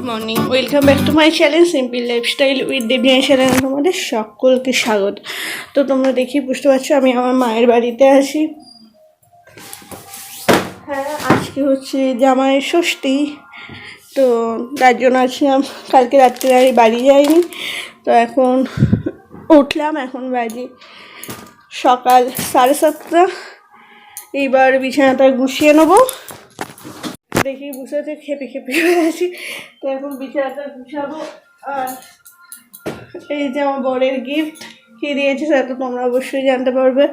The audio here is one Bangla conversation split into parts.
Morning, welcome back to my channel simple lifestyle with Debi চ্যানেলে তোমাদের সকলকে স্বাগত। তো তোমরা দেখি বুঝতে পারছো আমি আমার মায়ের বাড়িতে আছি। হ্যাঁ, আজকে হচ্ছে জামাই ষষ্ঠী, তো তার জন্য আছিলাম। কালকে রাত্রে আমি বাড়ি যাইনি, তো এখন উঠলাম। এখন বাজে সকাল 7:30। এইবার বিছানাটা গুছিয়ে নেবো। দেখি বুঝাতে খেপে খেপে হয়ে আছি, তো এখন বিছানাটা গুছাবো। আর এই যে আমার বরের গিফট কি দিয়েছে সেটা তো তোমরা অবশ্যই জানতে পারবে।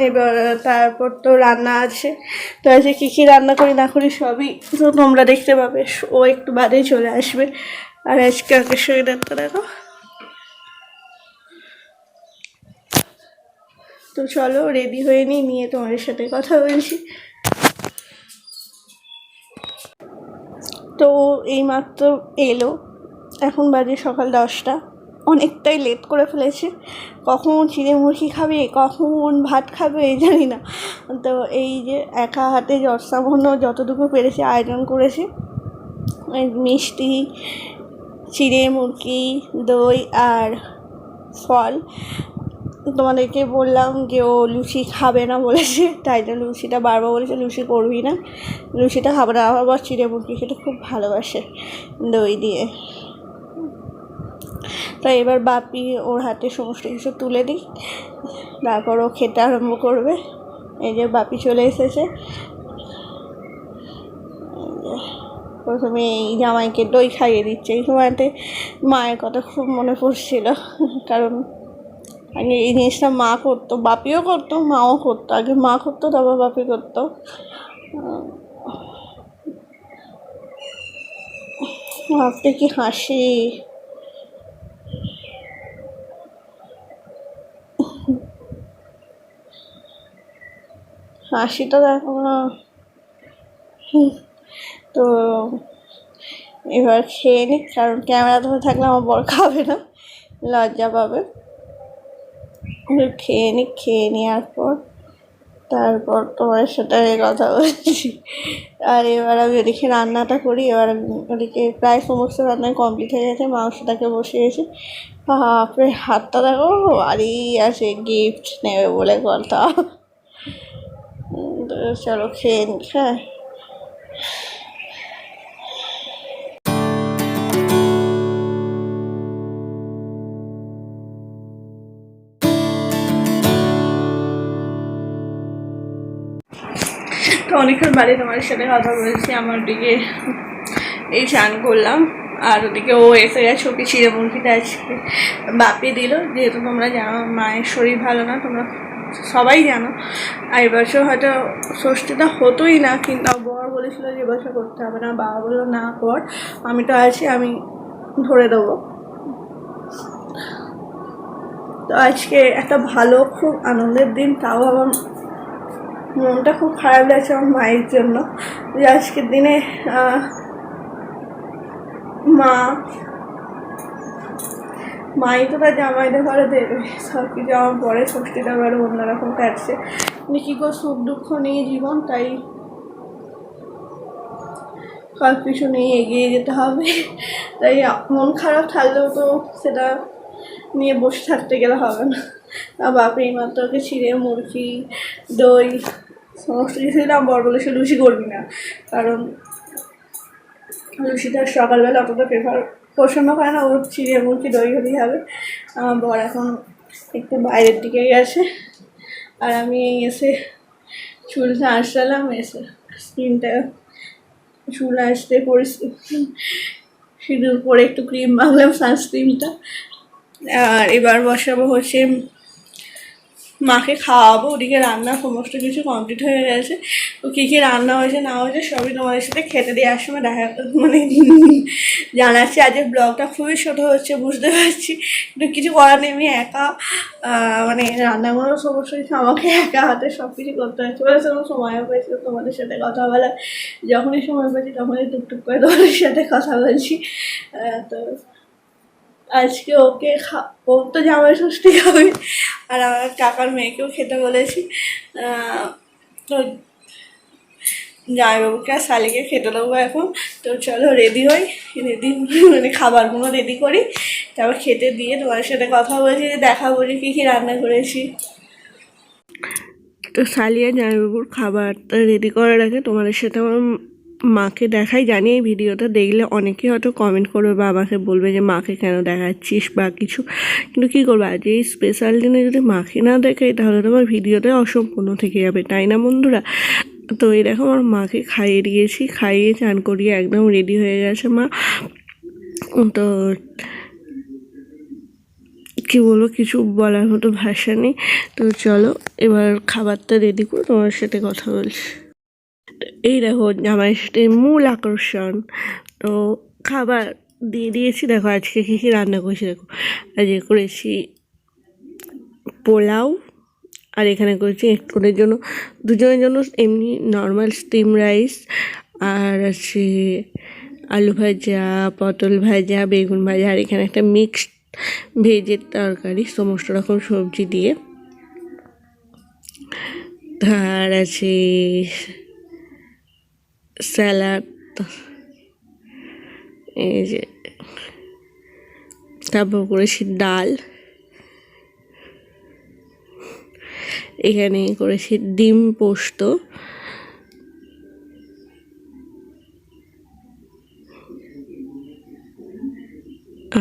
এবার তারপর তো রান্না আছে, তো আজকে কী কী রান্না করি না করি সবই তো তোমরা দেখতে পাবে। ও একটু বাদেই চলে আসবে। আর আজকে আগে শরীরটা দেখো। তো চলো রেডি হয়ে নিয়ে তোমাদের সাথে কথা বলছি। তো এইমাত্র এলো, এখন বাজে সকাল 10টা। অনেকটাই লেট করে ফেলেছে। কখন চিড়ে মুরগি খাবে, কখন ভাত খাবে জানি না। তো এই যে একা হাতে যৎসামান্য যতটুকু পেরেছে আয়োজন করেছে। মিষ্টি, চিড়ে মুরগি, দই আর ফল। তোমাদেরকে বললাম যে ও লুচি খাবে না বলেছে, তাই জন্য লুচিটা বারবার বলেছে লুচি করবি না, লুচিটা খাবে না। আবার চিড়ে মুরগি খেতে খুব ভালোবাসে দই দিয়ে। তাই এবার বাপি ওর হাতে সমস্ত কিছু তুলে দিই, তারপর ও খেতে আরম্ভ করবে। এই যে বাপি চলে এসেছে। প্রথমে এই জামাইকে দই খাইয়ে দিচ্ছে। এই সময়তে মায়ের কথা খুব মনে পড়ছিল, কারণ আগে এই জিনিসটা মা করতো, বাপিও করতো, মাও করতো। আগে মা করতো, তারপর বাপি করতো। ভাবতে কি হাসি। হাসিটা দেখো না। তো এবার খেয়ে নিক, কারণ ক্যামেরা ধরে থাকলে আমার বর খাবে না, লজ্জা পাবে। খেয়ে নিক, খেয়ে নেওয়ার পর তারপর তোমার সাথে কথা বলছি। আর এবার আমি ওদিকে রান্নাটা করি। এবার ওদিকে প্রায় সমস্ত রান্নায় কমপ্লিট হয়ে গেছে। মাংসটাকে বসিয়েছি। বাপরে, হাতটা দেখো বাড়ি আছে, গিফট নেবে বলে কথা। চলো খেয়ে নিক। হ্যাঁ, তো অনেকক্ষণ বাড়ি তোমাদের সাথে কথা বলছি। আমার ওদিকে এই স্নান করলাম, আর ওদিকে ও এসে গেছে। ওকে চিড়ে মুরগিটা আজকে বাপি দিল, যেহেতু তোমরা জানো মায়ের শরীর ভালো না, তোমরা সবাই জানো। আর এবছর হয়তো ষষ্ঠীটা হতোই না, কিন্তু বর বলেছিল যে এবছর করতে হবে না। বাবা বললো না কর, আমি তো আছি, আমি ধরে দেবো। তো আজকে একটা ভালো, খুব আনন্দের দিন। তাও আমার মনটা খুব খারাপ লাগছে আমার মায়ের জন্য, যে আজকের দিনে মাই তো তার জামাইদের ঘরে দেবে সব কিছু। আমার পরে ষষ্ঠীটা আরও অন্যরকম কাটছে। কী করে সুখ দুঃখ নিয়ে জীবন, তাই সব কিছু নিয়ে এগিয়ে যেতে হবে। তাই মন খারাপ থাকলেও তো সেটা নিয়ে বসে থাকতে গেলে হবে না। বাপি মাত্র ওকে চিড়ে মুরগি, দই সমস্ত কিছু দিলাম। বর বলে সে লুচি করবি না, কারণ লুচিটা সকালবেলা অতটা পছন্দ করে না। ওর চিড়ে মুরগি দই হলেই হবে। আমার বর এখন একটু বাইরের দিকে গেছে, আর আমি এসে চুলটা আসলাম। এসে স্কিনটা চুল আসতে পরিষ্কার সিঁদুর পরে একটু ক্রিম মাখলাম, সানস্ক্রিনটা। আর এবার বসাবো হচ্ছে মাকে খাওয়াবো। ওদিকে রান্না সমস্ত কিছু কমপ্লিট হয়ে গেছে। তো কী কী রান্না হয়েছে না হয়েছে সবই তোমাদের সাথে খেতে দিয়ে আসবে দেখা, মানে জানাচ্ছি। আজকে ব্লগটা খুবই ছোটো হচ্ছে বুঝতে পারছি, কিন্তু কিছু করার নেই। আমি একা মানে রান্নাগুলো সমস্ত কিছু আমাকে একা হাতে সব কিছু করতে হচ্ছে বলে সেরকম সময়ও পেয়েছিল তোমাদের সাথে কথা বলা। যখনই সময় পেয়েছি তখনই টুকটুক করে তোমাদের সাথে কথা বলছি। তো আজকে ওকে ওর তো জামাই ষষ্ঠী হবে, আর আমার কাকার মেয়েকেও খেতে বলেছি। তো জামাইবাবুকে আর শালিকে খেতে দেবো এখন। তো চলো রেডি হই, রেডি মানে খাবারগুলো রেডি করি, তারপর খেতে দিয়ে তোমার সাথে কথা বলছি, দেখাবো যে কী কী রান্না করেছি। তো শালিয়া জামাইবাবুর খাবারটা রেডি করার আগে তোমাদের সাথে আমার মাকে দেখাই। জানি এই ভিডিওটা দেখলে অনেকে হয়তো কমেন্ট করবে বা আমাকে বলবে যে মাকে কেন দেখাচ্ছিস বা কিছু, কিন্তু কী করবো, আজ এই স্পেশাল দিনে যদি মাকে না দেখাই তাহলে তো আমার ভিডিওটা অসম্পূর্ণ থেকে যাবে, তাই না বন্ধুরা? তো এই দেখো আমার মাকে খাইয়ে দিয়েছি, খাইয়ে চান করিয়ে একদম রেডি হয়ে গেছে মা। তো কী বলবো, কিছু বলার মতো ভাষা নেই। তো চলো এবার খাবারটা রেডি করে তোমার সাথে কথা বলছি। এই দেখো জামাইয়ের সাথে মূল আকর্ষণ। তো খাবার দিয়ে দিয়েছি, দেখো আজকে কী কী রান্না করেছি। দেখো আজকে করেছি পোলাও, আর এখানে করেছি ওদের জন্য, দুজনের জন্য এমনি নর্মাল স্টিম রাইস, আর আছে আলু ভাজা, পটল ভাজা, বেগুন ভাজা, আর এখানে একটা মিক্সড ভেজের তরকারি সমস্ত রকম সবজি দিয়ে। আর আছে স্যালাড, এই যে, তারপর করেছি ডাল, এখানে করেছি ডিম পোস্ত,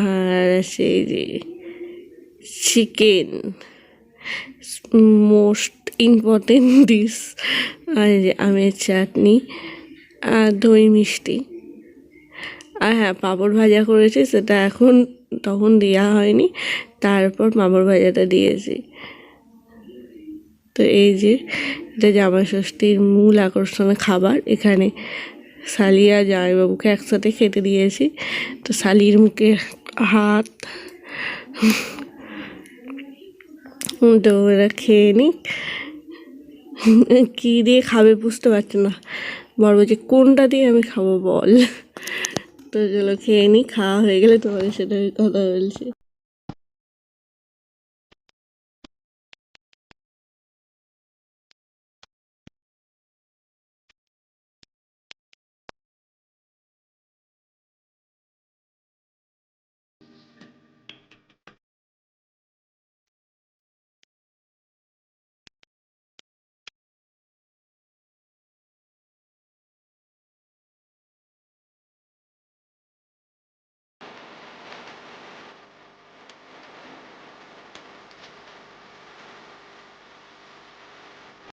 আর আছে যে চিকেন, মোস্ট ইম্পর্টেন্ট ডিশ, আর যে আমের চাটনি, আর দই মিষ্টি, আর হ্যাঁ পাঁপড় ভাজা করেছি, সেটা এখন তখন দেওয়া হয়নি, তারপর পাঁপড় ভাজাটা দিয়েছি। তো এই যে এটা জামাই ষষ্ঠীর মূল আকর্ষণের খাবার। এখানে শালি আর জামাইবাবুকে একসাথে খেতে দিয়েছি। তো শালির মুখে হাত, তো ওরা খেয়ে নিক, কী দিয়ে খাবে বুঝতে পারছি না, বলবো যে কোনটা দিয়ে আমি খাবো বল। তো চলো খেয়ে নিই, খাওয়া হয়ে গেলে তোমাদের সাথে কথা বলছি।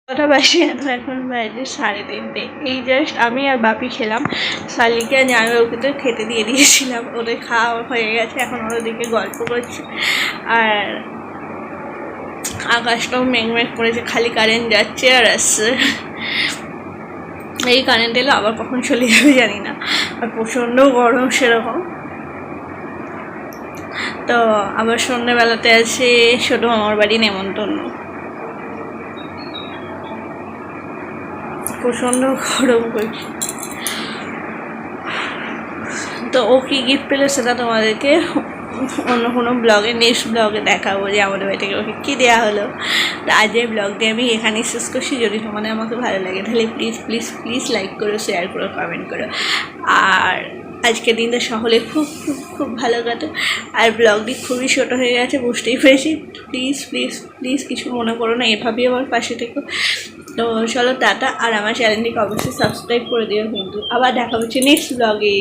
কটা বাজে এখন বাজে 3:30। এই জাস্ট আমি আর বাপি খেলাম, শালিকে আর জামাইবাবুকে তো খেতে দিয়ে দিয়েছিলাম, ওদের খাওয়া হয়ে গেছে, এখন ওদের দিকে গল্প করছে। আর আকাশটাও মেঘমেঘ করেছে, খালি কারেন্ট যাচ্ছে আর আসছে। এই কারেন্ট এলে আবার কখন চলে যাবে জানি না, আর প্রচণ্ড গরম সেরকম। তো আবার সন্ধ্যেবেলাতে আছে ছোটো মামার বাড়ি নেমন্তন্ন, প্রচণ্ড গরম করছে। তো ও কী গিফট পেলো সেটা তোমাদেরকে অন্য কোনো ব্লগে, নেক্সট ব্লগে দেখাবো যে আমাদের বাড়ি থেকে ওকে কী দেওয়া হলো। তো আজকের ব্লগটি আমি এখানেই শেষ করছি। যদি তোমাদের আমাকে ভালো লাগে তাহলে প্লিজ প্লিজ প্লিজ লাইক করো, শেয়ার করো, কমেন্ট করো। আর আজকের দিনটা সকলে খুব খুব খুব ভালো কাটো। আর ব্লগটি খুবই ছোটো হয়ে গেছে বুঝতেই পেরেছি, প্লিজ প্লিজ প্লিজ কিছু মনে করো না, এভাবেই আমার পাশে থেকো। তো চলো টাটা, আর আমার চ্যানেলটিকে অবশ্যই সাবস্ক্রাইব করে দিও কিন্তু। আবার দেখা হচ্ছে নেক্সট ব্লগে।